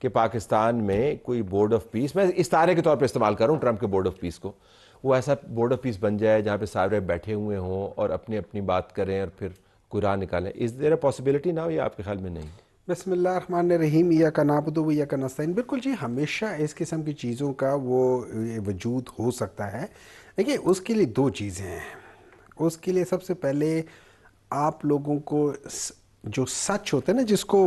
کہ پاکستان میں کوئی بورڈ آف پیس، میں اس طرح کے طور پہ استعمال کر رہا ہوں ٹرمپ کے بورڈ آف پیس کو، وہ ایسا بورڈ آف پیس بن جائے جہاں پہ سارے بیٹھے ہوئے ہوں اور اپنی اپنی بات کریں اور پھر کوئی راہ نکالیں؟ از دیر اے پاسبلٹی نا، یہ آپ کے خیال میں نہیں؟ بسم اللہ الرحمن الرحیم، ایاک نعبد و ایاک نستعین. بالکل جی، ہمیشہ اس قسم کی چیزوں کا وہ وجود ہو سکتا ہے. دیکھیے، اس کے لیے دو چیزیں ہیں. اس کے لیے سب سے پہلے آپ لوگوں کو جو سچ ہوتا ہے نا، جس کو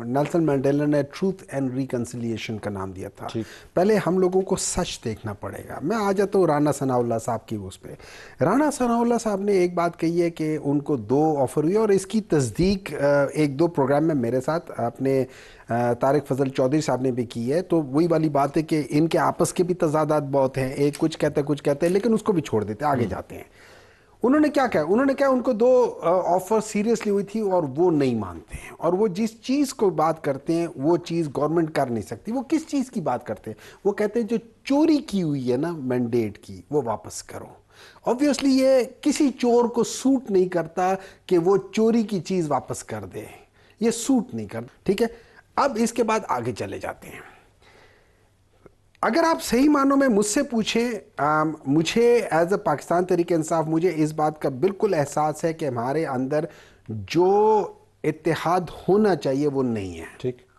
نیلسن منڈیلا نے ٹروتھ اینڈ ریکنسیلیشن کا نام دیا تھا، پہلے ہم لوگوں کو سچ دیکھنا پڑے گا. میں آ جاتا ہوں رانا ثناء اللہ صاحب کی اس پہ. رانا ثناء اللہ صاحب نے ایک بات کہی ہے کہ ان کو 2 آفر ہوئی، اور اس کی تصدیق 1-2 پروگرام میں میرے ساتھ اپنے طارق فضل چودھری صاحب نے بھی کی ہے. تو وہی والی بات ہے کہ ان کے آپس کے بھی تضادات بہت ہیں، ایک کچھ کہتا ہے کچھ کہتے ہیں، لیکن اس کو بھی چھوڑ دیتے ہیں، آگے جاتے ہیں. انہوں نے کیا کہا؟ انہوں نے کہا ان کو 2 آفر سیریسلی ہوئی تھی اور وہ نہیں مانتے ہیں، اور وہ جس چیز کو بات کرتے ہیں وہ چیز گورنمنٹ کر نہیں سکتی. وہ کس چیز کی بات کرتے ہیں؟ وہ کہتے ہیں جو چوری کی ہوئی ہے نا مینڈیٹ کی، وہ واپس کرو. obviously یہ کسی چور کو سوٹ نہیں کرتا کہ وہ چوری کی چیز واپس کر دے، یہ سوٹ نہیں کرتا. ٹھیک ہے، اب اس کے بعد آگے چلے جاتے ہیں. اگر آپ صحیح معنوں میں مجھ سے پوچھیں، مجھے ایز اے پاکستان تحریک انصاف، مجھے اس بات کا بالکل احساس ہے کہ ہمارے اندر جو اتحاد ہونا چاہیے وہ نہیں ہے. ٹھیک،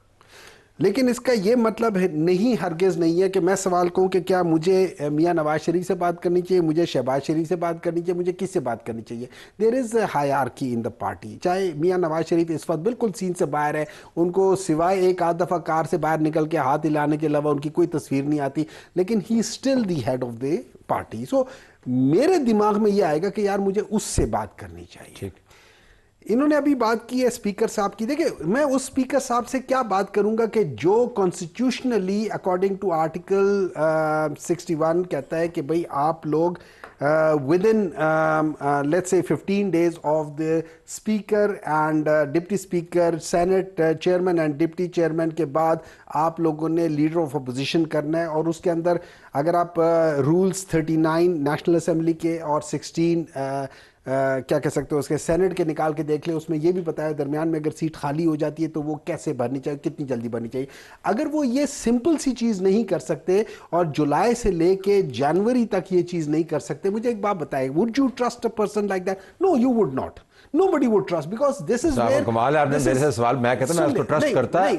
لیکن اس کا یہ مطلب نہیں، ہرگز نہیں ہے کہ میں سوال کہوں کہ کیا مجھے میاں نواز شریف سے بات کرنی چاہیے، مجھے شہباز شریف سے بات کرنی چاہیے، مجھے کس سے بات کرنی چاہیے. There is a hierarchy in the party. چاہے میاں نواز شریف اس وقت بالکل سین سے باہر ہے، ان کو سوائے ایک آدھ دفعہ کار سے باہر نکل کے ہاتھ ہلانے کے علاوہ ان کی کوئی تصویر نہیں آتی، لیکن he still the head of the party. So میرے دماغ میں یہ آئے گا کہ یار مجھے اس سے بات کرنی چاہیے. ٹھیک. انہوں نے ابھی بات کی ہے اسپیکر صاحب کی. دیکھیں، میں اس اسپیکر صاحب سے کیا بات کروں گا کہ جو کانسٹیٹیوشنلی اکارڈنگ ٹو آرٹیکل 61 کہتا ہے کہ بھئی آپ لوگ within let's say 15 days of the speaker and deputy speaker, senate chairman and deputy chairman کے بعد آپ لوگوں نے لیڈر آف اپوزیشن کرنا ہے. اور اس کے اندر اگر آپ رولز 39 نیشنل اسمبلی کے اور 16 کیا کہہ سکتے ہو اس کے سینٹ کے نکال کے دیکھ لیں، اس میں یہ بھی بتایا درمیان میں اگر سیٹ خالی ہو جاتی ہے تو وہ کیسے بھرنی چاہیے، کتنی جلدی بھرنی چاہیے. اگر وہ یہ سمپل سی چیز نہیں کر سکتے اور جولائی سے لے کے جنوری تک یہ چیز نہیں کر سکتے، مجھے ایک بات بتائے، would you trust a person like that? No, you would not. Nobody would trust, because this is where کمال ہے. آپ نے میرے سے سوال، میں کہتا ہوں میں اس کو ٹرسٹ کرتا ہے.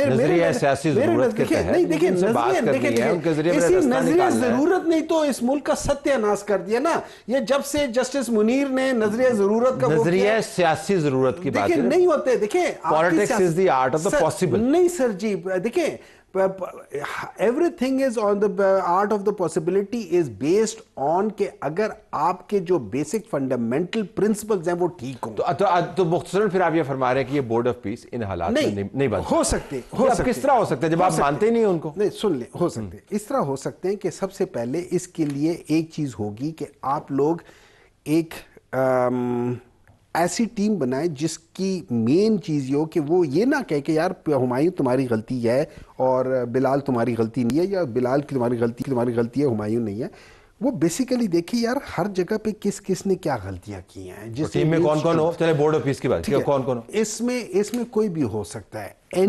نظریہ سیاسی ضرورت کے تحت نہیں، دیکھیں ان سے بات کرنی ہے، ان کے ذریعے اسی رستہ نظریہ نکالنا ہے. ضرورت نہیں تو اس ملک کا ستیہ ناش کر دیا نا. یہ جب سے جسٹس منیر نے نظریہ ضرورت کا نظریہ سیاسی ضرورت کی بات دیکھیں نہیں ہوتے. دیکھیں، politics is the art of the possible. نہیں سر جی، دیکھیں everything is on the art of the possibility is based on کہ اگر آپ کے جو بیسک فنڈامنٹل پرنسپلز ہیں وہ ٹھیک ہوں تو مختصراً پھر آپ یہ فرما رہے ہیں کہ یہ بورڈ آف پیس ان حالات میں نہیں بن ہو سکتے. کس طرح ہو سکتے ہیں جب آپ مانتے نہیں ان کو؟ نہیں، سن لیں، ہو سکتے اس طرح ہو سکتے ہیں کہ سب سے پہلے اس کے لیے ایک چیز ہوگی کہ آپ لوگ ایک ایسی ٹیم بنائیں جس کی مین چیز یہ ہو کہ وہ یہ نہ کہے کہ یار ہمایوں تمہاری غلطی ہے اور بلال تمہاری غلطی نہیں ہے، یا بلال کی تمہاری غلطی ہے، ہمایوں نہیں ہے. وہ بیسیکلی دیکھیں یار ہر جگہ پہ کس نے کیا غلطیاں کی ہیں. جس ٹیم میں کون کون ہو، چلے بورڈ آف پیس کی بات، کون کون ہو اس میں کوئی بھی ہو سکتا ہے.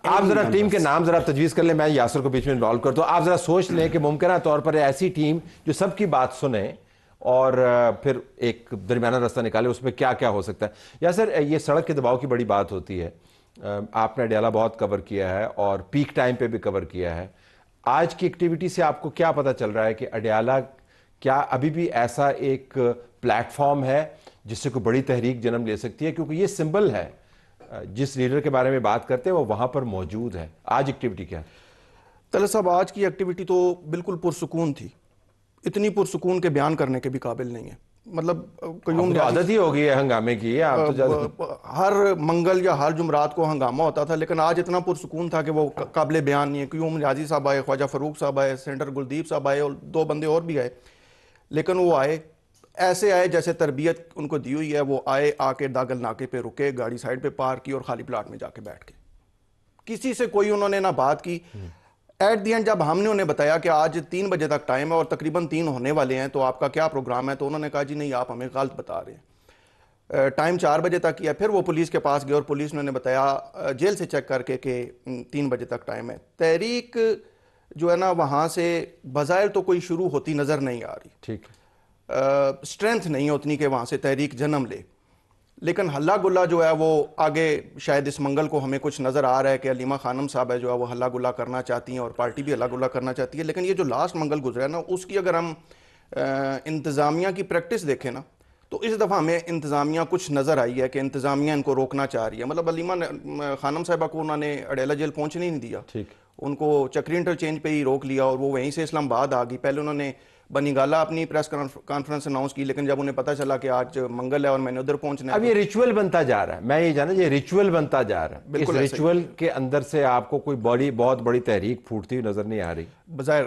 آپ ذرا ٹیم کے نام ذرا تجویز کر لیں، میں یاسر کو بیچ میں انوالو کر دوں. آپ ذرا سوچ لیں کہ ممکنہ طور پر ایسی ٹیم جو سب کی بات سنے اور پھر ایک درمیانہ راستہ نکالے، اس میں کیا کیا ہو سکتا ہے. یا سر یہ سڑک کے دباؤ کی بڑی بات ہوتی ہے. آپ نے اڈیالہ بہت کور کیا ہے اور پیک ٹائم پہ بھی کور کیا ہے. آج کی ایکٹیویٹی سے آپ کو کیا پتہ چل رہا ہے کہ اڈیالہ کیا ابھی بھی ایسا ایک پلیٹ فارم ہے جس سے کوئی بڑی تحریک جنم لے سکتی ہے؟ کیونکہ یہ سمبل ہے، جس لیڈر کے بارے میں بات کرتے ہیں وہ وہاں پر موجود ہے. آج ایکٹیویٹی کیا ہے؟ طلعت صاحب، آج کی ایکٹیویٹی تو بالکل پرسکون تھی. اتنی پرسکون کے بیان کرنے کے بھی قابل نہیں ہے. مطلب عادت ہی ہو گئی ہے ہنگامے کی. ہر منگل یا ہر جمعرات کو ہنگامہ ہوتا تھا، لیکن آج اتنا پرسکون تھا کہ وہ قابل بیان نہیں ہے. قیوم نیازی صاحب آئے، خواجہ فاروق صاحب آئے، سینیٹر گلدیپ صاحب آئے اور 2 بندے اور بھی آئے. لیکن وہ ایسے آئے جیسے تربیت ان کو دی ہوئی ہے. وہ آ کے داگل ناکے پہ رکے، گاڑی سائڈ پہ پارک کی اور خالی پلاٹ میں جا کے بیٹھ گئے. کسی سے کوئی انہوں نے نہ بات کی. ایٹ دی اینڈ جب ہم نے انہیں بتایا کہ آج 3 بجے تک ٹائم ہے اور تقریباً 3 ہونے والے ہیں، تو آپ کا کیا پروگرام ہے، تو انہوں نے کہا جی نہیں، آپ ہمیں غلط بتا رہے ہیں. ٹائم 4 بجے تک کیا. پھر وہ پولیس کے پاس گئے اور پولیس نے بتایا جیل سے چیک کر کے کہ 3 بجے تک ٹائم ہے. تحریک جو ہے نا وہاں سے بظاہر تو کوئی شروع ہوتی نظر نہیں آ رہی, ٹھیک, اسٹرینتھ نہیں اتنی کہ وہاں سے تحریک جنم لے, لیکن ہلہ گلا جو ہے وہ آگے شاید اس منگل کو ہمیں کچھ نظر آ رہا ہے کہ علیمہ خانم صاحب ہے جو ہے وہ ہلہ گلا کرنا چاہتی ہیں اور پارٹی بھی ہلہ گلا کرنا چاہتی ہے. لیکن یہ جو لاسٹ منگل گزرا ہے نا اس کی اگر ہم انتظامیہ کی پریکٹس دیکھیں نا تو اس دفعہ ہمیں انتظامیہ کچھ نظر آئی ہے کہ انتظامیہ ان کو روکنا چاہ رہی ہے. مطلب علیمہ خانم صاحبہ کو انہوں نے اڈیالہ جیل پہنچنے ہی نہیں دیا, ٹھیک, ان کو چکری انٹرچینج پہ ہی روک لیا اور وہ وہیں سے اسلام آباد آ گئی. پہلے انہوں نے بنی گالا اپنی پریس کانفرنس اناؤنس کی, لیکن جب انہیں پتہ چلا کہ آج منگل ہے اور میں نے ادھر پہنچنا ہے, اب یہ ریچول بنتا جا رہا ہے. میں یہ جانا یہ ریچول بنتا جا رہا ہے. بالکل اس ریچول کے اندر سے آپ کو کوئی بہت بڑی تحریک پھوٹتی ہوئی نظر نہیں آ رہی. بظاہر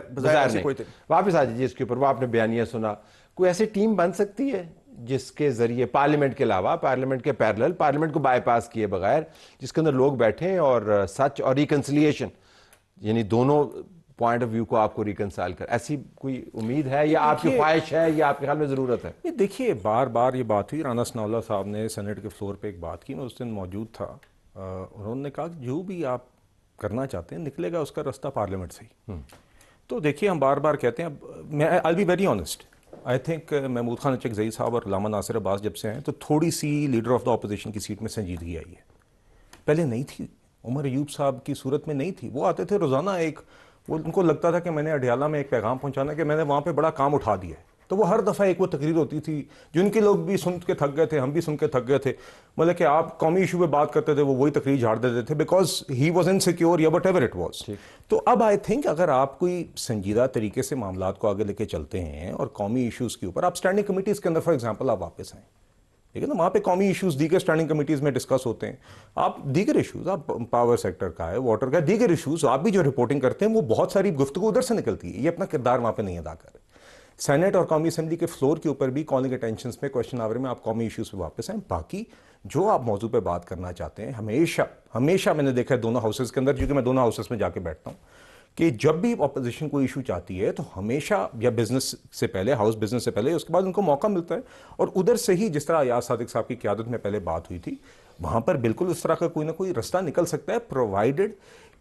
نہیں. کوئی واپس آ جائیے اس کے اوپر. وہ آپ نے بیانیہ سنا, کوئی ایسی ٹیم بن سکتی ہے جس کے ذریعے پارلیمنٹ کے علاوہ, پارلیمنٹ کے پیرلل, پارلیمنٹ کو بائی پاس کیے بغیر, جس کے اندر لوگ بیٹھیں اور سچ اور ریکنسلیشن یعنی دونوں پوائنٹ آف ویو کو آپ کو ریکنسائل کر, ایسی کوئی امید ہے یا آپ کی خواہش ہے یا آپ کے خیال میں ضرورت ہے؟ دیکھیے بار بار یہ بات ہوئی. رانا ثناء اللہ صاحب نے سینٹ کے فلور پہ ایک بات کی, میں اس دن موجود تھا. انہوں نے کہا کہ جو بھی آپ کرنا چاہتے ہیں نکلے گا اس کا رستہ پارلیمنٹ سے ہی. تو دیکھیے ہم بار بار کہتے ہیں, میں I be very honest, I think Mahmood Khan Achakzai صاحب اور علامہ ناصر عباس جب سے ہیں تو تھوڑی سی لیڈر آف دا اپوزیشن کی سیٹ میں سنجیدگی آئی ہے. پہلے نہیں تھی. عمر ایوب صاحب کی صورت میں نہیں تھی. وہ آتے تھے روزانہ وہ ان کو لگتا تھا کہ میں نے اڈیالہ میں ایک پیغام پہنچانا کہ میں نے وہاں پہ بڑا کام اٹھا دیا ہے. تو وہ ہر دفعہ ایک وہ تقریر ہوتی تھی جن کے لوگ بھی سن کے تھک گئے تھے, ہم بھی سن کے تھک گئے تھے. مطلب کہ آپ قومی ایشو پہ بات کرتے تھے, وہ وہی تقریر جھاڑ دیتے تھے بیکاز ہی واز انسیکیور یا وٹ ایور اٹ واز. تو اب آئی تھنک اگر آپ کوئی سنجیدہ طریقے سے معاملات کو آگے لے کے چلتے ہیں اور قومی ایشوز کے اوپر آپ اسٹینڈنگ کمیٹیز کے اندر فار ایگزامپل آپ واپس آئیں, ٹھیک ہے نا, وہاں پہ قومی ایشوز دیگر اسٹینڈنگ کمیٹیز میں ڈسکس ہوتے ہیں. آپ دیگر ایشوز, آپ پاور سیکٹر کا ہے, واٹر کا, دیگر ایشوز آپ بھی جو رپورٹنگ کرتے ہیں وہ بہت ساری گفتگو ادھر سے نکلتی ہے. یہ اپنا کردار وہاں پہ نہیں ادا کر رہے. سینٹ اور قومی اسمبلی کے فلور کے اوپر بھی کالنگ اٹینشنز میں کوشچن آور میں آپ قومی ایشوز پہ واپس آئیں. باقی جو آپ موضوع پہ بات کرنا چاہتے ہیں, ہمیشہ میں نے دیکھا ہے دونوں ہاؤسز کے اندر, کیونکہ میں دونوں ہاؤسز میں جا کے بیٹھتا ہوں, کہ جب بھی اپوزیشن کوئی ایشو چاہتی ہے تو ہمیشہ یا بزنس سے پہلے, ہاؤس بزنس سے پہلے, اس کے بعد ان کو موقع ملتا ہے. اور ادھر سے ہی جس طرح ایاز صادق صاحب کی قیادت میں پہلے بات ہوئی تھی, وہاں پر بالکل اس طرح کا کوئی نہ کوئی رستہ نکل سکتا ہے پرووائڈڈ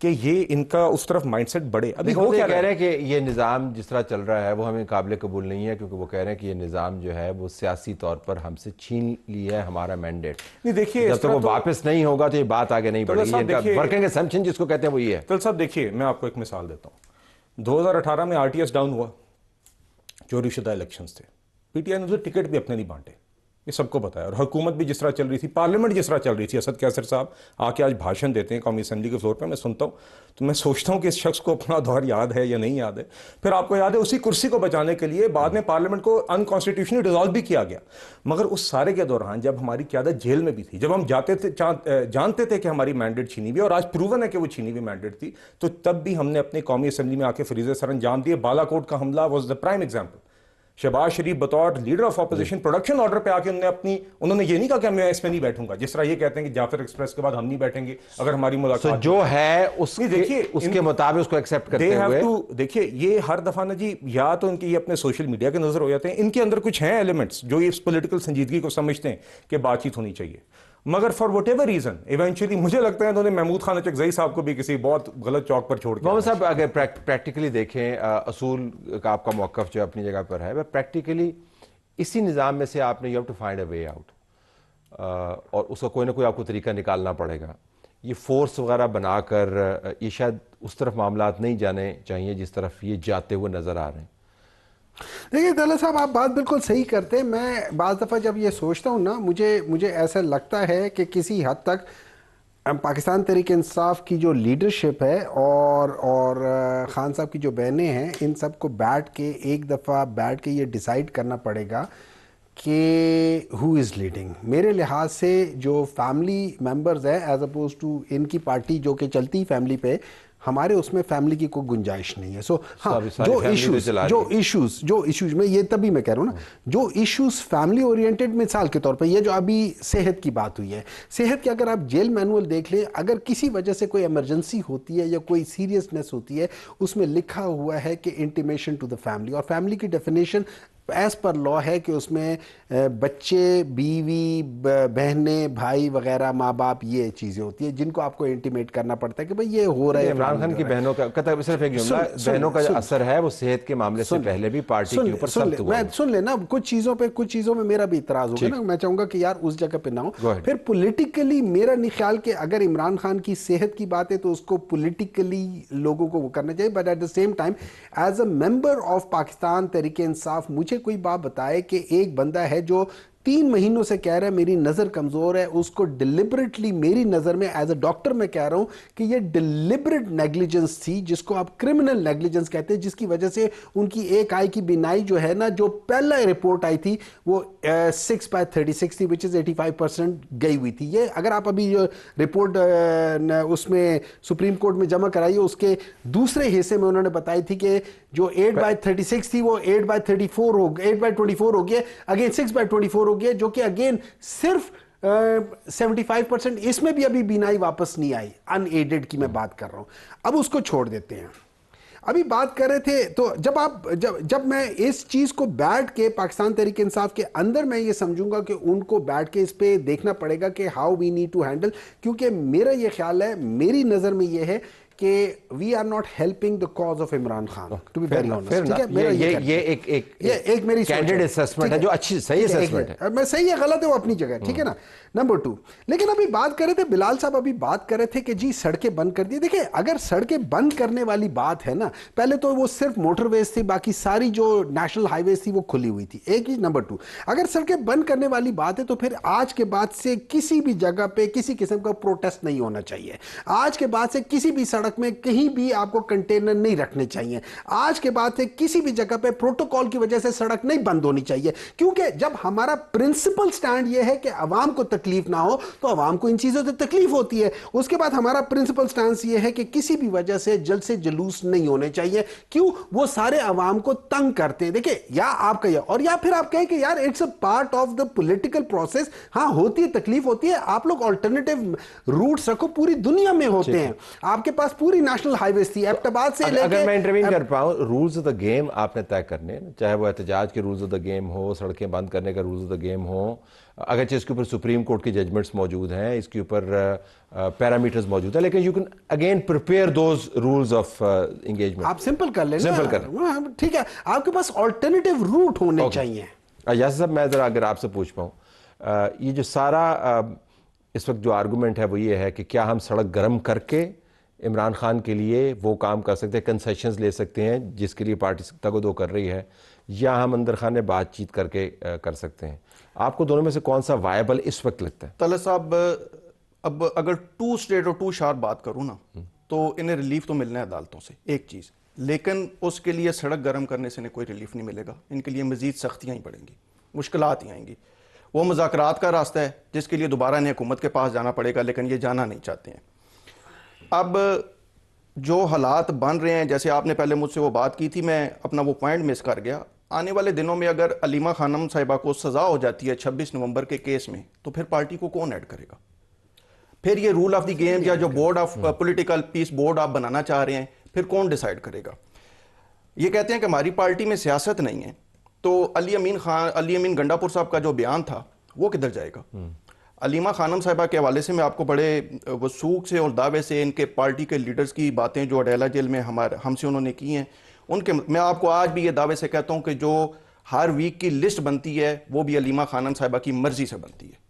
کہ یہ ان کا اس طرف مائنڈ سیٹ بڑھے. ابھی وہ کہہ رہے ہیں کہ یہ نظام جس طرح چل رہا ہے وہ ہمیں قابل قبول نہیں ہے, کیونکہ وہ کہہ رہے ہیں کہ یہ نظام جو ہے وہ سیاسی طور پر ہم سے چھین لیا ہے ہمارا مینڈیٹ. نہیں دیکھیے, جب تک وہ واپس نہیں ہوگا تو یہ بات آگے نہیں بڑھے گی. ورکنگ اسمپشن جس کو کہتے ہیں وہ یہ ہے. طلعت صاحب دیکھیے, میں آپ کو ایک مثال دیتا ہوں. 2018 میں آر ٹی ایس ڈاؤن ہوا, چوری شدہ الیکشنز تھے, پی ٹی آئی نے ٹکٹ بھی اپنے نہیں بانٹے, یہ سب کو بتایا. اور حکومت بھی جس طرح چل رہی تھی, پارلیمنٹ جس طرح چل رہی تھی, اسد کیسر صاحب آ کے آج بھاشن دیتے ہیں قومی اسمبلی کے فلور پہ, میں سنتا ہوں تو میں سوچتا ہوں کہ اس شخص کو اپنا دور یاد ہے یا نہیں یاد ہے. پھر آپ کو یاد ہے اسی کرسی کو بچانے کے لیے بعد میں پارلیمنٹ کو انکانسٹیٹیوشنلی ڈیزالو بھی کیا گیا. مگر اس سارے کے دوران جب ہماری قیادت جیل میں بھی تھی, جب ہم جانتے تھے کہ ہماری مینڈیٹ چھینی ہوئی, اور آج پروون ہے کہ وہ چھینی ہوئی مینڈیٹ تھی, تو تب بھی ہم نے اپنی قومی اسمبلی میں آ کے فریضے سر انجام دیے. بالا کوٹ کا حملہ was the prime example. Shahbaz Sharif بطور leader of opposition production order پہ آ کے انہوں نے یہ نہیں کہا کہ میں اس میں نہیں بیٹھوں گا, جس طرح یہ کہتے ہیں کہ جعفر ایکسپریس کے بعد ہم نہیں بیٹھیں گے اگر ہماری ملاقات جو ہے اس کے مطابق اس کو ایکسیپٹ کرتے ہوئے. دیکھیے یہ ہر دفعہ نا جی, یا تو ان کی یہ اپنے سوشل میڈیا کے نظر ہو جاتے ہیں, ان کے اندر کچھ ہیں ایلیمنٹس جو اس پولیٹیکل سنجیدگی کو سمجھتے ہیں کہ بات چیت ہونی چاہیے, مگر for what ever reason eventually مجھے لگتا ہے انہوں نے محمود خان اچکزئی صاحب کو بھی کسی بہت غلط چوک پر چھوڑ کے. محمد صاحب اگر پریکٹیکلی دیکھیں, اصول کا آپ کا موقف جو اپنی جگہ پر ہے, پریکٹیکلی اسی نظام میں سے آپ نے you have to find a way out, اور اس کا کوئی نہ کوئی آپ کو طریقہ نکالنا پڑے گا. یہ فورس وغیرہ بنا کر یہ شاید اس طرف معاملات نہیں جانے چاہیے جس طرف یہ جاتے ہوئے نظر آ رہے ہیں. دیکھیے طلعت صاحب, آپ بات بالکل صحیح کرتے ہیں. میں بعض دفعہ جب یہ سوچتا ہوں نا, مجھے ایسا لگتا ہے کہ کسی حد تک پاکستان تحریک انصاف کی جو لیڈرشپ ہے اور خان صاحب کی جو بہنیں ہیں, ان سب کو بیٹھ کے ایک دفعہ بیٹھ کے یہ ڈیسائیڈ کرنا پڑے گا کہ ہو از لیڈنگ. میرے لحاظ سے جو فیملی ممبرز ہیں ایز اپوز ٹو ان کی پارٹی جو کہ چلتی فیملی پہ, ہمارے اس میں فیملی کی کوئی گنجائش نہیں ہے. سو ہاں, جو ایشوز میں یہ تبھی میں کہہ رہا ہوں نا, جو ایشوز فیملی اورینٹڈ, مثال کے طور پہ یہ جو ابھی صحت کی بات ہوئی ہے, صحت کے اگر آپ جیل مینول دیکھ لیں, اگر کسی وجہ سے کوئی ایمرجنسی ہوتی ہے یا کوئی سیریسنس ہوتی ہے, اس میں لکھا ہوا ہے کہ انٹیمیشن ٹو دا فیملی, اور فیملی کی ڈیفینیشن ایز پر لا ہے کہ اس میں بچے، بیوی، بہنیں، بھائی وغیرہ، ماں باپ، یہ چیزیں ہوتی ہیں جن کو آپ کو انٹیمیٹ کرنا پڑتا ہے کہ بھئی یہ ہو رہا ہے. عمران خان کی بہنوں کا صرف ایک جملہ، بہنوں کا اثر ہے وہ صحت کے معاملے سے پہلے بھی پارٹی کے اوپر سخت ہوا. سن لیں نا، کچھ چیزوں میں میرا بھی اعتراض ہوگا نا، میں چاہوں گا کہ یار اس جگہ پہ نہ ہو. پھر پولیٹیکلی میرا نہیں خیال کہ اگر عمران خان کی صحت کی بات ہے تو اس کو پولیٹیکلی لوگوں کو وہ کرنا چاہیے، but at the same time as a member of Pakistan Tehreek Insaf مجھے کوئی بات بتائے کہ ایک بندہ ہے جو 3 مہینوں سے کہہ رہا ہے میری نظر کمزور ہے، اس کو ڈیلیبریٹلی، میری نظر میں ایز اے ڈاکٹر میں کہہ رہا ہوں کہ یہ ڈیلیبریٹ نیگلیجنس تھی، جس کو آپ کرمنل نیگلیجنس کہتے ہیں، جس کی وجہ سے ان کی ایک آئی کی بینائی جو ہے نا، جو پہلا رپورٹ آئی تھی وہ 6/36 تھی، وچ از 85% گئی ہوئی تھی. یہ اگر آپ ابھی جو رپورٹ اس میں سپریم کورٹ میں جمع کرائی ہے، اس کے دوسرے حصے میں انہوں نے بتائی تھی کہ جو 8/36 تھی وہ 8/34 ہو گیا، اگین 6/24 ہو گیا، جو کہ اگین صرف 75%. اس میں بھی ابھی بینائی واپس نہیں آئی، ان ایڈڈ کی میں بات کر رہا ہوں. اب اس کو چھوڑ دیتے ہیں. ابھی بات کر رہے تھے تو جب میں اس چیز کو بیٹھ کے پاکستان تحریک انصاف کے اندر میں یہ سمجھوں گا کہ ان کو بیٹھ کے اس پہ دیکھنا پڑے گا کہ how we need to handle, کیونکہ میرا یہ خیال ہے، میری نظر میں یہ ہے کہ we are not helping the cause of Imran Khan, to be very honest. ٹھیک ہے، یہ ایک میری کینڈیڈ اسسمنٹ ہے جو اچھی صحیح اسسمنٹ ہے. میں صحیح ہے غلط ہے وہ اپنی جگہ، ٹھیک ہے نا. نمبر 2، لیکن ابھی بات کر رہے تھے بلال صاحب، ابھی بات کر رہے تھے کہ جی سڑکیں بند کر دی. دیکھیں اگر سڑکیں بند کرنے والی بات ہے نا، پہلے تو وہ صرف موٹر ویز تھی، باقی ساری جو نیشنل ہائی ویز تھی وہ کھلی ہوئی تھی، ایک ہی. نمبر 2، اگر سڑکیں بند کرنے والی بات ہے تو پھر آج کے بعد سے کسی بھی جگہ پہ کسی قسم کا پروٹیسٹ نہیں ہونا چاہیے. آج کے بعد سے کسی بھی سڑک میں کہیں بھی آپ کو کنٹینر نہیں رکھنے چاہیے. آج کے بعد سے کسی بھی جگہ پہ پروٹوکول کی وجہ سے سڑک نہیں بند ہونی چاہیے، کیونکہ جب ہمارا پرنسپل سٹینڈ یہ ہے کہ عوام کو تکلیف نہ ہو تو عوام کو ان چیزوں سے تکلیف ہوتی ہے. اس کے بعد ہمارا پرنسپل سٹینڈ یہ ہے کہ کسی بھی وجہ سے جلد سے جلوس نہیں ہونے چاہیے. کیوں؟ وہ سارے عوام کو تنگ کرتے ہیں. دیکھیں، یا آپ کا اور یا پھر آپ کہیں کہ یار it's a part of the political process. ہاں ہوتی ہے، تکلیف ہوتی ہے. آپ لوگ آلٹرنیٹیو روٹس رکھو، پوری دنیا میں ہوتے ہیں. آپ کے پاس پوری نیشنل ہائی ویز تھی، ایبٹآباد سے لے کے. اگر میں انٹروین کر پاؤں، رولز آف دا گیم آپ نے طے کرنے، چاہے وہ احتجاج کے رولز آف دا گیم ہو، سڑکیں بند کرنے کا رولز آف دا گیم ہو، اگرچہ اس کے اوپر سپریم کورٹ کی ججمنٹس موجود ہیں، اس کے اوپر پیرامیٹرز موجود ہیں، لیکن you can again prepare those rules of engagement. آپ سمپل کر لیں، سمپل کر لیں، ٹھیک ہے. آپ کے پاس آلٹرنیٹیو روٹ ہونے چاہیے. یاسر صاحب، میں ذرا اگر آپ سے پوچھ پاؤں، یہ جو سارا اس وقت جو آرگومنٹ ہے وہ یہ ہے کہ کیا ہم سڑک گرم کر کے عمران خان کے لیے وہ کام کر سکتے ہیں، کنسیشنز لے سکتے ہیں جس کے لیے پارٹی تگودو کر رہی ہے، یا ہم اندر خانے بات چیت کر کے کر سکتے ہیں؟ آپ کو دونوں میں سے کون سا وائبل اس وقت لگتا ہے؟ طلعت صاحب، اب اگر 2 اسٹیٹ اور 2 شارپ بات کروں نا تو انہیں ریلیف تو ملنا ہے عدالتوں سے، ایک چیز، لیکن اس کے لیے سڑک گرم کرنے سے انہیں کوئی ریلیف نہیں ملے گا. ان کے لیے مزید سختیاں ہی پڑیں گی، مشکلات ہی آئیں گی. وہ مذاکرات کا راستہ ہے جس کے لیے دوبارہ انہیں حکومت کے پاس جانا پڑے گا، لیکن یہ جانا نہیں چاہتے ہیں. اب جو حالات بن رہے ہیں، جیسے آپ نے پہلے مجھ سے وہ بات کی تھی، میں اپنا وہ پوائنٹ مس کر گیا. آنے والے دنوں میں اگر علیمہ خانم صاحبہ کو سزا ہو جاتی ہے 26 نومبر کے کیس میں، تو پھر پارٹی کو کون ایڈ کرے گا؟ پھر یہ رول آف دی گیم یا جو board of political peace board آپ بنانا چاہ رہے ہیں، پھر کون ڈیسائیڈ کرے گا؟ یہ کہتے ہیں کہ ہماری پارٹی میں سیاست نہیں ہے، تو علی امین گنڈا پور صاحب کا جو بیان تھا وہ کدھر جائے گا؟ علیمہ خانم صاحبہ کے حوالے سے میں آپ کو بڑے وثوق سے اور دعوے سے ان کے پارٹی کے لیڈرز کی باتیں جو اڈیلا جیل میں ہم سے انہوں نے کی ہیں، ان کے میں آپ کو آج بھی یہ دعوے سے کہتا ہوں کہ جو ہر ویک کی لسٹ بنتی ہے وہ بھی علیمہ خانم صاحبہ کی مرضی سے بنتی ہے.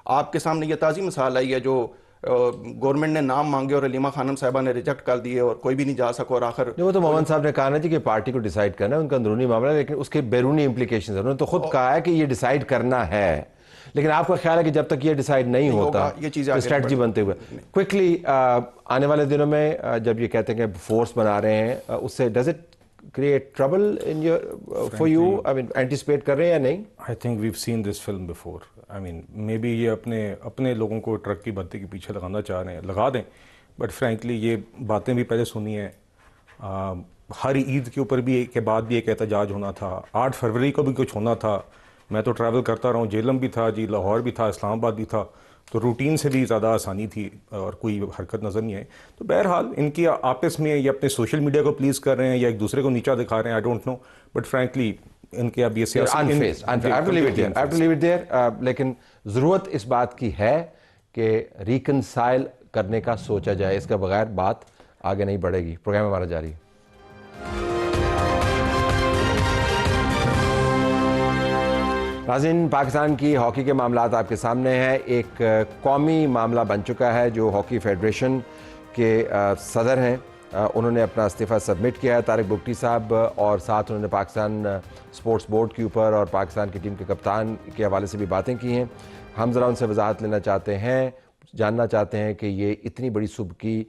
آپ کے سامنے یہ تازی مثال آئی ہے، جو گورنمنٹ نے نام مانگے اور علیمہ خانم صاحبہ نے ریجیکٹ کر دیے اور کوئی بھی نہیں جا سکا، اور آخر وہ تو مومن صاحب نے کہا نا جی کہ پارٹی کو ڈیسائیڈ کرنا ہے، ان کا اندرونی معاملہ ہے، لیکن اس کے بیرونی امپلیکیشنز ہیں. انہوں نے تو خود کہا ہے کہ یہ ڈیسائیڈ کرنا ہے، لیکن آپ کا خیال ہے کہ جب تک یہ ڈیسائیڈ نہیں ہوتا یہ چیزیں اسٹریٹجی بنتے ہوئے کوئکلی آنے والے دنوں میں جب یہ کہتے ہیں کہ فورس بنا رہے ہیں، اس سے does it create trouble in your for you? I mean anticipate کر رہے ہیں یا نہیں؟ I think we've seen this film before. I mean may be یہ اپنے لوگوں کو ٹرک کی بتی کے پیچھے لگانا چاہ رہے ہیں، لگا دیں، بٹ فرینکلی یہ باتیں بھی پہلے سنی ہیں. ہر عید کے اوپر بھی کے بعد بھی ایک احتجاج ہونا تھا، 8 فروری کو بھی کچھ ہونا تھا. میں تو ٹریول کرتا رہا ہوں، جیلم بھی تھا جی، لاہور بھی تھا، اسلام آباد بھی تھا، تو روٹین سے بھی زیادہ آسانی تھی اور کوئی حرکت نظر نہیں آئی. تو بہرحال ان کی آپس میں یہ اپنے سوشل میڈیا کو پلیز کر رہے ہیں یا ایک دوسرے کو نیچا دکھا رہے ہیں، I don't know, but frankly ان کے اب یہ لیکن ضرورت اس بات کی ہے کہ ریکنسائل کرنے کا سوچا جائے، اس کا بغیر بات آگے نہیں بڑھے گی۔ پروگرام ہمارا جاری ہے۔ ناظرین، پاکستان کی ہاکی کے معاملات آپ کے سامنے ہیں۔ ایک قومی معاملہ بن چکا ہے۔ جو ہاکی فیڈریشن کے صدر ہیں انہوں نے اپنا استعفیٰ سبمٹ کیا ہے، طارق بگٹی صاحب، اور ساتھ انہوں نے پاکستان سپورٹس بورڈ کے اوپر اور پاکستان کی ٹیم کے کپتان کے حوالے سے بھی باتیں کی ہیں۔ ہم ذرا ان سے وضاحت لینا چاہتے ہیں، جاننا چاہتے ہیں کہ یہ اتنی بڑی سبکی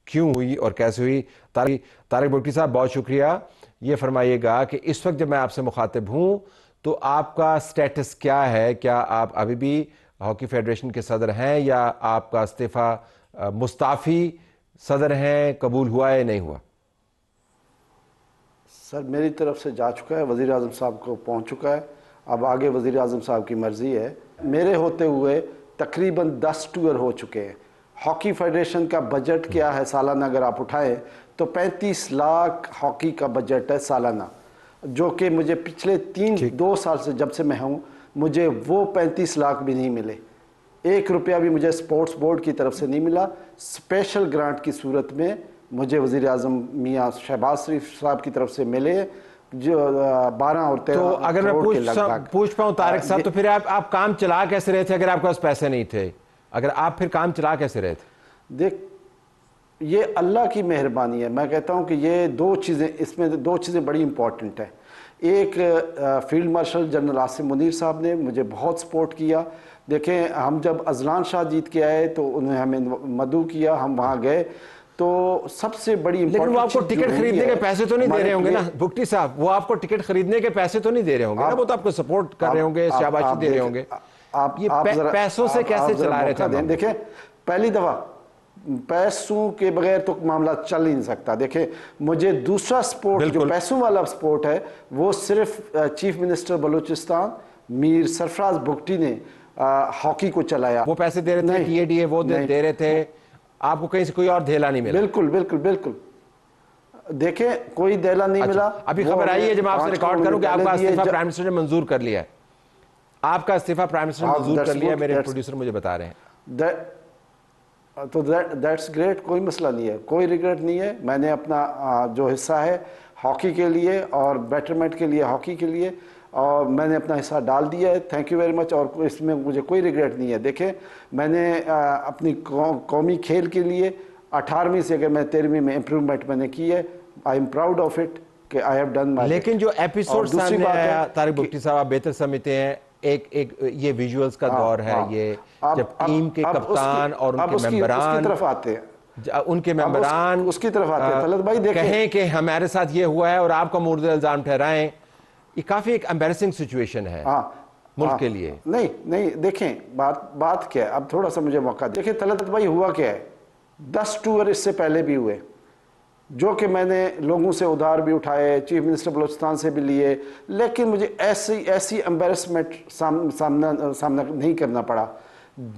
کیوں ہوئی اور کیسے ہوئی۔ طارق بگٹی صاحب، بہت شکریہ۔ یہ فرمائیے گا کہ اس وقت جب میں آپ سے مخاطب ہوں تو آپ کا سٹیٹس کیا ہے؟ کیا آپ ابھی بھی ہاکی فیڈریشن کے صدر ہیں یا آپ کا استعفیٰ مستعفی صدر ہیں، قبول ہوا ہے نہیں ہوا؟ سر میری طرف سے جا چکا ہے، وزیر اعظم صاحب کو پہنچ چکا ہے، اب آگے وزیر اعظم صاحب کی مرضی ہے۔ میرے ہوتے ہوئے تقریباً 10 ٹور ہو چکے ہیں۔ ہاکی فیڈریشن کا بجٹ کیا ہے سالانہ اگر آپ اٹھائیں تو 35 لاکھ ہاکی کا بجٹ ہے سالانہ، جو کہ مجھے پچھلے 2 سال سے جب سے میں ہوں مجھے وہ 35 لاکھ بھی نہیں ملے۔ 1 روپیہ بھی مجھے سپورٹس بورڈ کی طرف سے نہیں ملا۔ اسپیشل گرانٹ کی صورت میں مجھے وزیر اعظم میاں شہباز شریف صاحب کی طرف سے ملے جو 12 اور 13 تو اگر میں پوچھ پاؤں طارق صاحب، تو پھر آپ کام چلا کیسے رہے تھے اگر آپ کے پاس پیسے نہیں تھے؟ اگر آپ پھر کام چلا کیسے رہے تھے؟ دیکھ، یہ اللہ کی مہربانی ہے۔ میں کہتا ہوں کہ یہ 2 چیزیں، اس میں 2 چیزیں بڑی امپورٹنٹ ہیں۔ ایک، field marshal general Asim Munir صاحب نے مجھے بہت سپورٹ کیا۔ دیکھیں، ہم جب اذلان شاہ جیت کے آئے تو انہوں نے ہمیں مدعو کیا، ہم وہاں گئے، تو سب سے بڑی امپورٹنٹ، لیکن وہ آپ کو ٹکٹ خریدنے کے پیسے تو نہیں دے رہے ہوں گے نا بگٹی صاحب؟ وہ آپ کو ٹکٹ خریدنے کے پیسے تو نہیں دے رہے ہوں گے نا؟ وہ تو آپ کو سپورٹ کر رہے ہوں گے، شاباشی دے رہے ہوں گے۔ یہ پیسوں سے کیسے چلا رہے تھے؟ دیکھیں، پہلی دفعہ پیسوں کے بغیر تو معاملہ چل ہی نہیں سکتا۔ دیکھیں، مجھے دوسرا سپورٹ جو پیسوں والا سپورٹ ہے وہ صرف چیف منسٹر بلوچستان میر سرفراز بگٹی نے ہاکی کو چلایا۔ وہ پیسے دے رہے تھے، ٹی اے ڈی اے وہ دے رہے تھے، آپ کو کہیں سے کوئی اور دھیلا نہیں ملا؟ بالکل بالکل بالکل۔ دیکھیں، کوئی دہلا نہیں ملا۔ ابھی خبر آئی ہے، جب آپ سے ریکارڈ کروں کہ آپ کا استعفیٰ پرائم منسٹر نے منظور کر لیا ہے۔ آپ کا استعفیٰ پرائم منسٹر نے منظور کر لیا ہے، میرے پروڈیوسر مجھے بتا رہے ہیں۔ تو دیٹس گریٹ، کوئی مسئلہ نہیں ہے، کوئی ریگریٹ نہیں ہے۔ میں نے اپنا جو حصہ ہے ہاکی کے لیے اور بیٹرمنٹ کے لیے، ہاکی کے لیے، اور میں نے اپنا حصہ ڈال دیا ہے۔ تھینک یو ویری مچ، اور اس میں مجھے کوئی ریگریٹ نہیں ہے۔ دیکھیں، میں نے اپنی قومی کھیل کے لیے 18ویں سے اگر میں 13ویں میں امپروومنٹ میں نے کی ہے، I am proud of it کہ آئی ہیو ڈن مائی۔ لیکن جو ایپیسوڈ سامنے آیا، طارق بگٹی صاحب آپ بہتر سمجھتے ہیں، ایک یہ ویژولز کا دور ہے، یہ جب ٹیم کے کپتان اور ان کے ممبران اس کی طرف آتے ہیں، ان کے ممبران اس کی طرف آتے ہیں۔ طلعت بھائی دیکھیں، کہیں کہ ہمارے ساتھ یہ ہوا ہے اور آپ کا مورد الزام ٹھہرائیں، یہ کافی ایک امبیرسنگ سچویشن ہے ملک کے لیے۔ نہیں، دیکھیں بات کیا ہے، اب تھوڑا سا مجھے موقع دیکھیں طلعت بھائی، ہوا کیا ہے، 10 ٹور اس سے پہلے بھی ہوئے جو کہ میں نے لوگوں سے ادھار بھی اٹھائے، چیف منسٹر بلوچستان سے بھی لیے، لیکن مجھے ایسی امبیرسمنٹ سامنا نہیں کرنا پڑا۔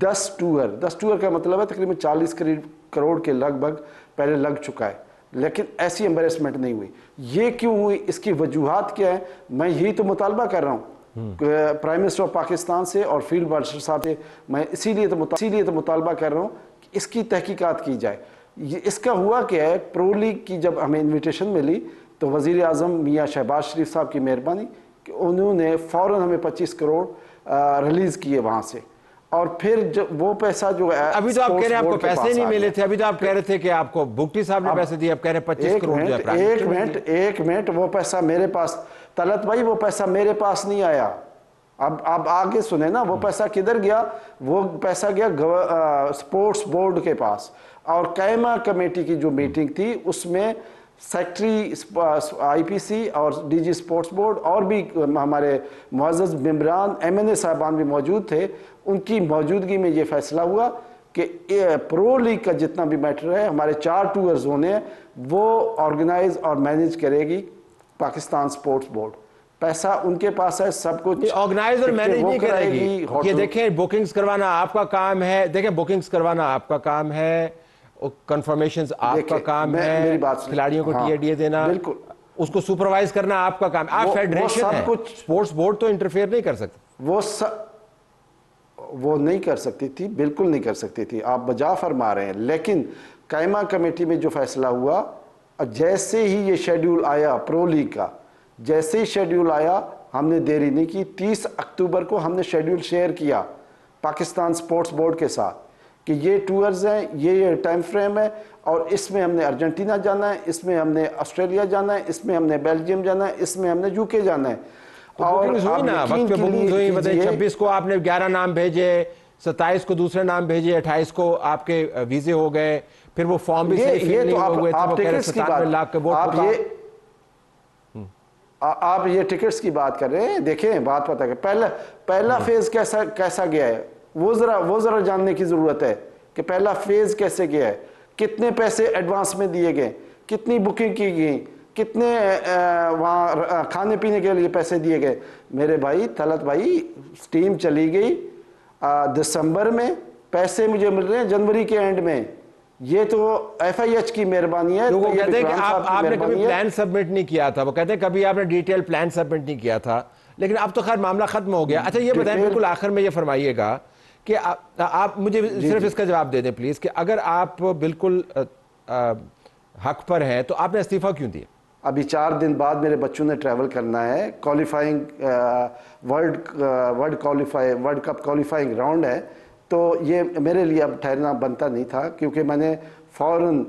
10 ٹور کا مطلب ہے تقریباً 40 کروڑ کے لگ بھگ پہلے لگ چکا ہے، لیکن ایسی امبیرسمنٹ نہیں ہوئی۔ یہ کیوں ہوئی، اس کی وجوہات کیا ہیں؟ میں یہی تو مطالبہ کر رہا ہوں پرائم منسٹر آف پاکستان سے اور فیلڈ مارشل صاحب سے۔ میں اسی لیے تو مطالبہ کر رہا ہوں کہ اس کی تحقیقات کی جائے۔ اس کا ہوا کیا ہے، پرو لیگ کی جب ہمیں انویٹیشن ملی تو وزیر اعظم میاں شہباز شریف صاحب کی مہربانی کہ انہوں نے فوراً ہمیں 25 کروڑ ریلیز کیے وہاں سے، اور پھر وہ پیسہ جو ہے، ابھی تو آپ کہہ رہے ہیں آپ کو پیسے نہیں ملے تھے، ابھی تو آپ کہہ رہے تھے کہ آپ کو بگٹی صاحب نے پیسے دیے، آپ کہہ رہے ہیں 25 کروڑ جو ہے۔ ایک منٹ، وہ پیسہ میرے پاس، طلعت بھائی وہ پیسہ میرے پاس نہیں آیا۔ اب آگے سنیں نا، وہ پیسہ کدھر گیا؟ وہ پیسہ گیا سپورٹس بورڈ کے پاس، اور قائمہ کمیٹی کی جو میٹنگ تھی اس میں سیکٹری آئی پی سی اور ڈی جی سپورٹس بورڈ اور بھی ہمارے معزز ممبران ایم این اے صاحبان بھی موجود تھے۔ ان کی موجودگی میں یہ فیصلہ ہوا کہ پرو لیگ کا جتنا بھی میٹر ہے، ہمارے 4 ٹورز ہونے ہیں، وہ آرگنائز اور مینیج کرے گی پاکستان سپورٹس بورڈ۔ پیسہ ان کے پاس ہے، سب کچھ آرگنائز اور مینیج نہیں کرے گی۔ یہ دیکھیں، بکنگز کروانا آپ کا کام ہے، دیکھیں بکنگز کروانا آپ کا کام ہے، کنفرمیشنز آپ کا کام ہے، کھلاڑیوں کو ٹی اے ڈی اے دینا۔ اس کو سپروائز کرنا آپ کا کام. آپ فیڈریشن ہیں, اسپورٹس بورڈ تو انٹرفیئر نہیں کر سکتے. وہ نہیں کر سکتی تھی, بالکل نہیں کر سکتی تھی, آپ بجا فرما رہے ہیں. لیکن قائمہ کمیٹی میں جو فیصلہ ہوا, جیسے ہی یہ شیڈیول آیا پرو لیگ کا, جیسے ہی شیڈیول آیا ہم نے دیری نہیں کی. 30 اکتوبر کو ہم نے شیڈیول شیئر کیا پاکستان سپورٹس بورڈ کے ساتھ کہ یہ ٹورز ہیں, یہ ٹائم فریم ہے, اور اس میں ہم نے ارجنٹینا جانا ہے, اس میں ہم نے آسٹریلیا جانا ہے, اس میں ہم نے بیلجیم جانا ہے, اس میں ہم نے UK جانا ہے. اور ہوئی نا وقت پہ بکنگز ہوئی, 26 کو آپ نے 11 نام بھیجے, 27 کو دوسرے نام بھیجے, 28 کو آپ کے ویزے ہو گئے, پھر وہ فارم بھی صحیح فل نہیں ہوئے تھے, وہ کہہ رہے 97 لاکھ کا ووٹ ہوگا. آپ یہ ٹکٹس کی بات کر رہے ہیں, دیکھیں بات پتہ کہ پہلا فیز کیسا گیا ہے, وہ ذرا جاننے کی ضرورت ہے کہ پہلا فیز کیسے گیا ہے, کتنے پیسے ایڈوانس میں دیے گئے, کتنی بکنگ کی گئی, کتنے وہاں کھانے پینے کے لیے پیسے دیے گئے. میرے بھائی طلعت بھائی, ٹیم چلی گئی دسمبر میں, پیسے مجھے مل رہے ہیں جنوری کے اینڈ میں. یہ تو FIH کی مہربانی ہے. وہ کہتے ہیں کہ آپ نے کبھی پلان سبمٹ نہیں کیا تھا, وہ کہتے ہیں کبھی آپ نے ڈیٹیل پلان سبمٹ نہیں کیا تھا, لیکن اب تو خیر معاملہ ختم ہو گیا. اچھا یہ بتائیں بالکل آخر میں یہ فرمائیے گا کہ آپ مجھے صرف اس کا جواب دے دیں پلیز, کہ اگر آپ بالکل حق پر ہیں تو آپ نے استعفیٰ کیوں دیا؟ ابھی 4 دن بعد میرے بچوں نے ٹریول کرنا ہے, qualifying world cup qualifying round ہے, تو یہ میرے لیے اب ٹھہرنا بنتا نہیں تھا, کیونکہ میں نے فوراً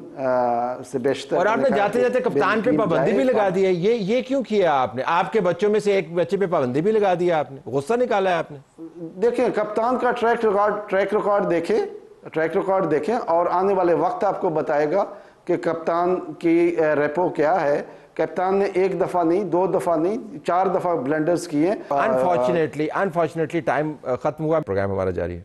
سے بیشتر. اور آپ نے جاتے جاتے کپتان پہ پابندی بھی لگا دی ہے, یہ کیوں کیا آپ نے؟ آپ کے بچوں میں سے ایک بچے پہ پابندی بھی لگا دیا آپ نے, غصہ نکالا ہے آپ نے. دیکھیں کپتان کا ٹریک ریکارڈ دیکھیں, اور آنے والے وقت آپ کو بتائے گا کہ کپتان کی ریپو کیا ہے. کپتان نے 1 دفعہ نہیں, 2 دفعہ نہیں, 4 دفعہ بلنڈرز کیے. انفارچونیٹلی ٹائم ختم ہوا, پروگرام ہمارا جاری ہے.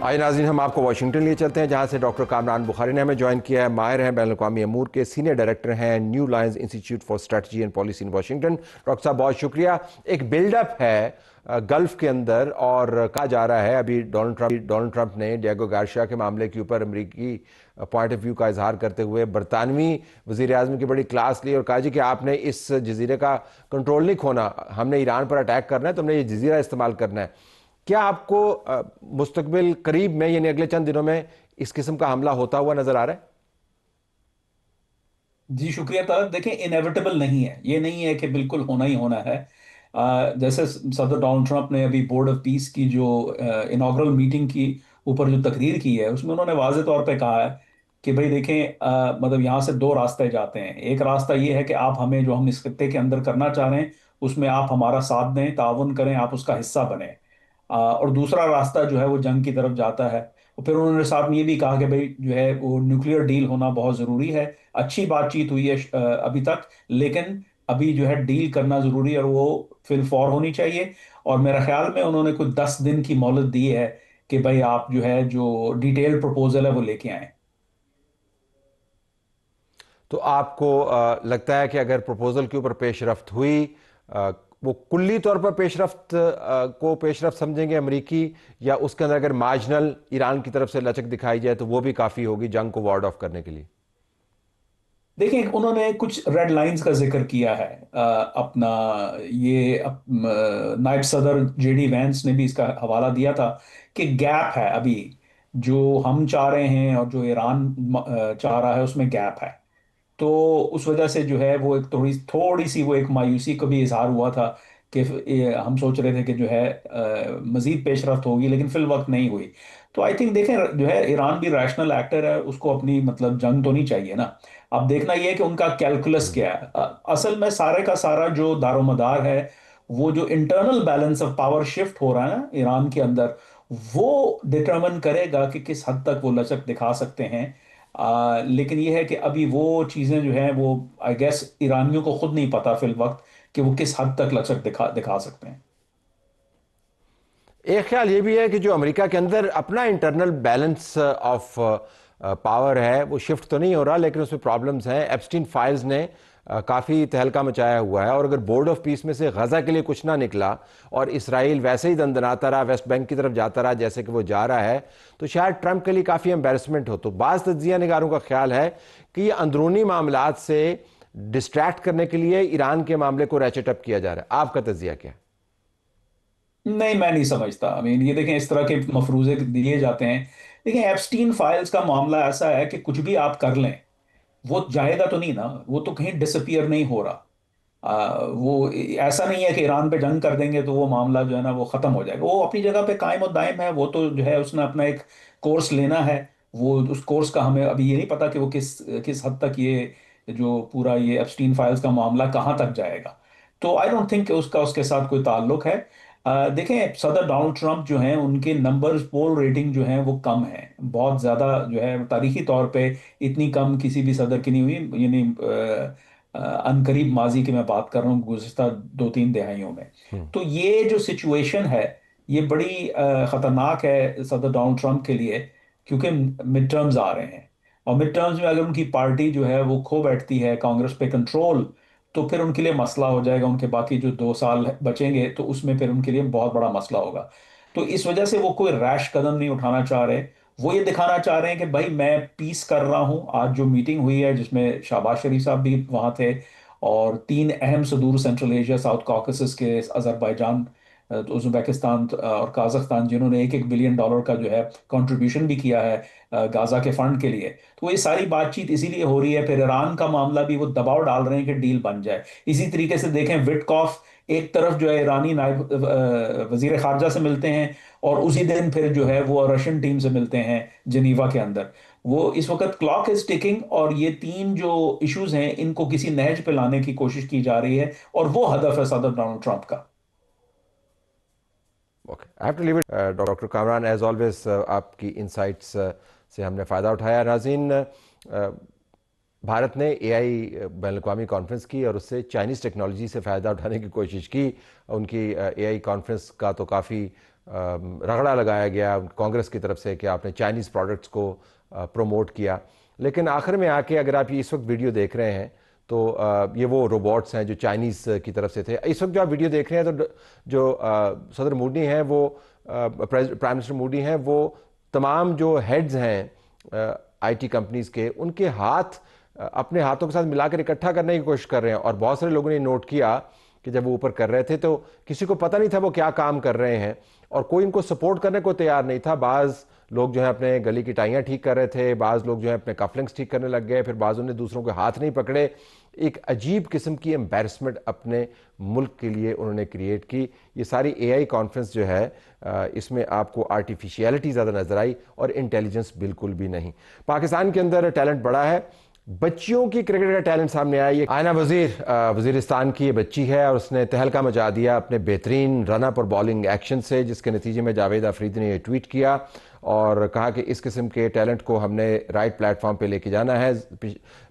آئے ناظرین, ہم آپ کو واشنگٹن لیے چلتے ہیں, جہاں سے ڈاکٹر کامران بخاری نے ہمیں جوائن کیا ہے. ماہر ہیں, بین الاقوامی امور کے سینئر ڈائریکٹر ہیں, new lines institute for strategy and policy in Washington. Doctor صاحب بہت شکریہ. ایک بلڈ اپ ہے گلف کے اندر, اور کہا جا رہا ہے ابھی ڈونلڈ ٹرمپ نے ڈیگو گارشیا کے معاملے کے اوپر امریکی پوائنٹ آف ویو کا اظہار کرتے ہوئے برطانوی وزیر اعظم کی بڑی کلاس لی, اور کہا جی کہ آپ نے اس جزیرے کا کنٹرول نہیں کھونا, ہم نے ایران پر اٹیک کرنا ہے تو ہم نے یہ جزیرہ استعمال کرنا ہے. کیا آپ کو مستقبل قریب میں, یعنی اگلے چند دنوں میں, اس قسم کا حملہ ہوتا ہوا نظر آ رہا ہے؟ جی شکریہ طلعت. دیکھیں انیویٹیبل نہیں ہے, یہ نہیں ہے کہ بالکل ہونا ہی ہونا ہے. جیسے صدر ڈونلڈ ٹرمپ نے ابھی بورڈ آف پیس کی جو انوگرل میٹنگ کی اوپر جو تقریر کی ہے, اس میں انہوں نے واضح طور پہ کہا ہے کہ بھئی دیکھیں مطلب یہاں سے 2 راستے جاتے ہیں. ایک راستہ یہ ہے کہ آپ ہمیں جو ہم اس خطے کے اندر کرنا چاہ رہے ہیں اس میں آپ ہمارا ساتھ دیں, تعاون کریں, آپ اس کا حصہ بنیں. اور دوسرا راستہ جو ہے وہ جنگ کی طرف جاتا ہے. اور پھر انہوں نے ساتھ میں یہ بھی کہا کہ بھئی جو ہے وہ نیوکلیئر ڈیل ہونا بہت ضروری ہے. اچھی بات چیت ہوئی ہے ابھی تک, لیکن ابھی جو ہے ڈیل کرنا ضروری ہے, اور وہ فی الفور ہونی چاہیے. اور میرا خیال میں انہوں نے کچھ 10 دن کی مہلت دی ہے کہ بھئی آپ جو ہے جو ڈیٹیل پروپوزل ہے وہ لے کے آئیں. تو آپ کو لگتا ہے کہ اگر پروپوزل کے اوپر پیش رفت ہوئی, وہ کلی طور پر پیش رفت سمجھیں گے امریکی, یا اس کے اندر اگر مارجنل ایران کی طرف سے لچک دکھائی جائے تو وہ بھی کافی ہوگی جنگ کو وارڈ آف کرنے کے لیے؟ دیکھیں انہوں نے کچھ ریڈ لائنز کا ذکر کیا ہے. اپنا یہ نائب صدر JD وینس نے بھی اس کا حوالہ دیا تھا کہ گیپ ہے ابھی, جو ہم چاہ رہے ہیں اور جو ایران چاہ رہا ہے اس میں گیپ ہے. تو اس وجہ سے جو ہے وہ ایک تھوڑی سی وہ ایک مایوسی کا بھی اظہار ہوا تھا کہ ہم سوچ رہے تھے کہ جو ہے مزید پیش رفت ہوگی, لیکن فی الوقت نہیں ہوئی. تو آئی تھنک دیکھیں جو ہے ایران بھی ریشنل ایکٹر ہے, اس کو اپنی مطلب جنگ تو نہیں چاہیے نا. اب دیکھنا یہ ہے کہ ان کا کیلکولس کیا ہے. اصل میں سارے کا سارا جو دار و مدار ہے, وہ جو internal balance of power shift ہو رہا ہے نا ایران کے اندر, وہ ڈٹرمن کرے گا کہ کس حد تک وہ لچک دکھا سکتے ہیں. لیکن یہ ہے کہ ابھی وہ چیزیں جو ہیں وہ آئی گیس ایرانیوں کو خود نہیں پتا فی الوقت کہ وہ کس حد تک لچک دکھا سکتے ہیں. ایک خیال یہ بھی ہے کہ جو امریکہ کے اندر اپنا انٹرنل بیلنس آف پاور ہے وہ شفٹ تو نہیں ہو رہا لیکن اس میں پرابلمز ہیں. ایپسٹین فائلز نے کافی تہلکہ مچایا ہوا ہے, اور اگر بورڈ آف پیس میں سے غزہ کے لیے کچھ نہ نکلا اور اسرائیل ویسے ہی دندناتا رہا, ویسٹ بینک کی طرف جاتا رہا جیسے کہ وہ جا رہا ہے, تو شاید ٹرمپ کے لیے کافی امبیرسمنٹ ہو. تو بعض تجزیہ نگاروں کا خیال ہے کہ یہ اندرونی معاملات سے ڈسٹریکٹ کرنے کے لیے ایران کے معاملے کو ریچٹ اپ کیا جا رہا ہے. آپ کا تجزیہ کیا ہے؟ نہیں، میں نہیں سمجھتا. یہ دیکھیں اس طرح کے مفروضے دیے جاتے ہیں. دیکھیں ایپسٹین فائلز کا معاملہ ایسا ہے کہ کچھ بھی آپ کر لیں وہ جائے گا تو نہیں نا, وہ تو کہیں ڈس اپیئر نہیں ہو رہا. وہ ایسا نہیں ہے کہ ایران پہ جنگ کر دیں گے تو وہ معاملہ جو ہے نا وہ ختم ہو جائے گا. وہ اپنی جگہ پہ قائم و دائم ہے. وہ تو جو ہے اس نے اپنا ایک کورس لینا ہے. وہ اس کورس کا ہمیں ابھی یہ نہیں پتا کہ وہ کس حد تک یہ جو پورا یہ ایپسٹین فائلز کا معاملہ کہاں تک جائے گا. تو آئی ڈونٹ تھنک کہ اس کے ساتھ کوئی تعلق ہے. دیکھیں صدر ڈونلڈ ٹرمپ جو ہیں ان کے نمبرز پول ریٹنگ جو ہیں وہ کم ہیں بہت زیادہ. جو ہے تاریخی طور پہ اتنی کم کسی بھی صدر کی نہیں ہوئی, یعنی عنقریب ماضی کی میں بات کر رہا ہوں, گزشتہ 2-3 دہائیوں میں. تو یہ جو سچویشن ہے یہ بڑی خطرناک ہے صدر ڈونلڈ ٹرمپ کے لیے, کیونکہ مڈ ٹرمز آ رہے ہیں, اور مڈ ٹرمز میں اگر ان کی پارٹی جو ہے وہ کھو بیٹھتی ہے کانگریس پہ کنٹرول, تو پھر ان کے لیے مسئلہ ہو جائے گا. ان کے باقی جو 2 سال بچیں گے تو اس میں پھر ان کے لیے بہت بڑا مسئلہ ہوگا. تو اس وجہ سے وہ کوئی ریش قدم نہیں اٹھانا چاہ رہے. وہ یہ دکھانا چاہ رہے ہیں کہ بھائی میں پیس کر رہا ہوں. آج جو میٹنگ ہوئی ہے جس میں شہباز شریف صاحب بھی وہاں تھے, اور 3 اہم صدور سینٹرل ایشیا ساؤتھ کاکسس کے, آذربائیجان, ازبیکستان اور قازقستان, جنہوں نے $1 بلین کا جو ہے کنٹریبیوشن بھی کیا ہے غازہ کے فنڈ کے لیے. تو یہ ساری بات چیت اسی لیے ہو رہی ہے. پھر ایران کا معاملہ بھی وہ دباؤ ڈال رہے ہیں کہ ڈیل بن جائے. اسی طریقے سے دیکھیں وٹکاف ایک طرف جو ہے ایرانی نائب وزیر خارجہ سے ملتے ہیں, اور اسی دن پھر جو ہے وہ رشین ٹیم سے ملتے ہیں جنیوا کے اندر. وہ اس وقت کلاک از ٹکنگ, اور یہ 3 جو ایشوز ہیں ان کو کسی نہج پہ لانے کی کوشش کی جا رہی ہے, اور وہ ہدف ہے صدر ڈونلڈ ٹرمپ کا. I have to leave it. Doctor Kamran, as always آپ کی انسائٹس سے ہم نے فائدہ اٹھایا. ناظرین, بھارت نے AI بین الاقوامی کانفرنس کی اور اس سے چائنیز ٹیکنالوجی سے فائدہ اٹھانے کی کوشش کی. ان کی AI کانفرنس کا تو کافی رگڑا لگایا گیا کانگریس کی طرف سے کہ آپ نے چائنیز پروڈکٹس کو پروموٹ کیا. لیکن آخر میں آ کے اگر آپ اس وقت ویڈیو دیکھ رہے ہیں تو یہ وہ روبوٹس ہیں جو چائنیز کی طرف سے تھے. اس وقت جو آپ ویڈیو دیکھ رہے ہیں تو جو صدر مودی ہیں, وہ پرائم منسٹر مودی ہیں, وہ تمام جو ہیڈز ہیں IT کمپنیز کے, ان کے ہاتھ اپنے ہاتھوں کے ساتھ ملا کر اکٹھا کرنے کی کوشش کر رہے ہیں. اور بہت سارے لوگوں نے نوٹ کیا کہ جب وہ اوپر کر رہے تھے تو کسی کو پتہ نہیں تھا وہ کیا کام کر رہے ہیں, اور کوئی ان کو سپورٹ کرنے کو تیار نہیں تھا. بعض لوگ جو ہیں اپنے گلی کی ٹائیاں ٹھیک کر رہے تھے, بعض لوگ جو ہیں اپنے کفلنگس ٹھیک کرنے لگ گئے, پھر بعضوں نے دوسروں کے ہاتھ نہیں پکڑے. ایک عجیب قسم کی امبیرسمنٹ اپنے ملک کے لیے انہوں نے کریٹ کی. یہ ساری AI کانفرنس جو ہے اس میں آپ کو آرٹیفیشیلٹی زیادہ نظر آئی اور انٹیلیجنس بالکل بھی نہیں. پاکستان کے اندر ٹیلنٹ بڑا ہے, بچیوں کی کرکٹ کا ٹیلنٹ سامنے آیا. یہ آئینہ وزیرستان کی یہ بچی ہے, اور اس نے تہلکہ مچا دیا اپنے بہترین رن اپ اور بالنگ ایکشن سے, جس کے نتیجے میں جاوید آفریدی نے یہ ٹویٹ کیا اور کہا کہ اس قسم کے ٹیلنٹ کو ہم نے رائٹ پلیٹ فارم پہ لے کے جانا ہے.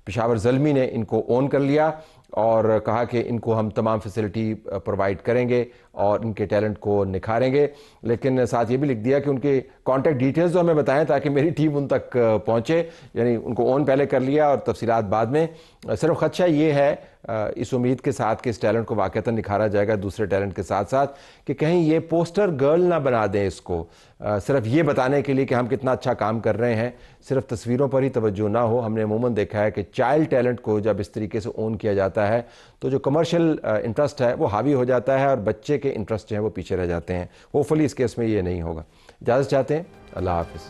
پشاور زلمی نے ان کو اون کر لیا اور کہا کہ ان کو ہم تمام فیسلٹی پرووائڈ کریں گے اور ان کے ٹیلنٹ کو نکھاریں گے. لیکن ساتھ یہ بھی لکھ دیا کہ ان کے کانٹیکٹ ڈیٹیلز تو ہمیں بتائیں تاکہ میری ٹیم ان تک پہنچے. یعنی ان کو اون پہلے کر لیا اور تفصیلات بعد میں. صرف خدشہ یہ ہے اس امید کے ساتھ کہ اس ٹیلنٹ کو واقعتاً نکھارا جائے گا دوسرے ٹیلنٹ کے ساتھ ساتھ, کہ کہیں یہ پوسٹر گرل نہ بنا دیں اس کو, صرف یہ بتانے کے لیے کہ ہم کتنا اچھا کام کر رہے ہیں, صرف تصویروں پر ہی توجہ نہ ہو. ہم نے عموماً دیکھا ہے کہ چائلڈ ٹیلنٹ کو جب اس طریقے سے اون کیا جاتا ہے تو جو کمرشل انٹرسٹ ہے وہ حاوی ہو جاتا ہے اور بچے کے انٹرسٹ جو ہیں وہ پیچھے رہ جاتے ہیں. ہوپ فلی اس کیس میں یہ نہیں ہوگا. اجازت چاہتے ہیں, اللہ حافظ.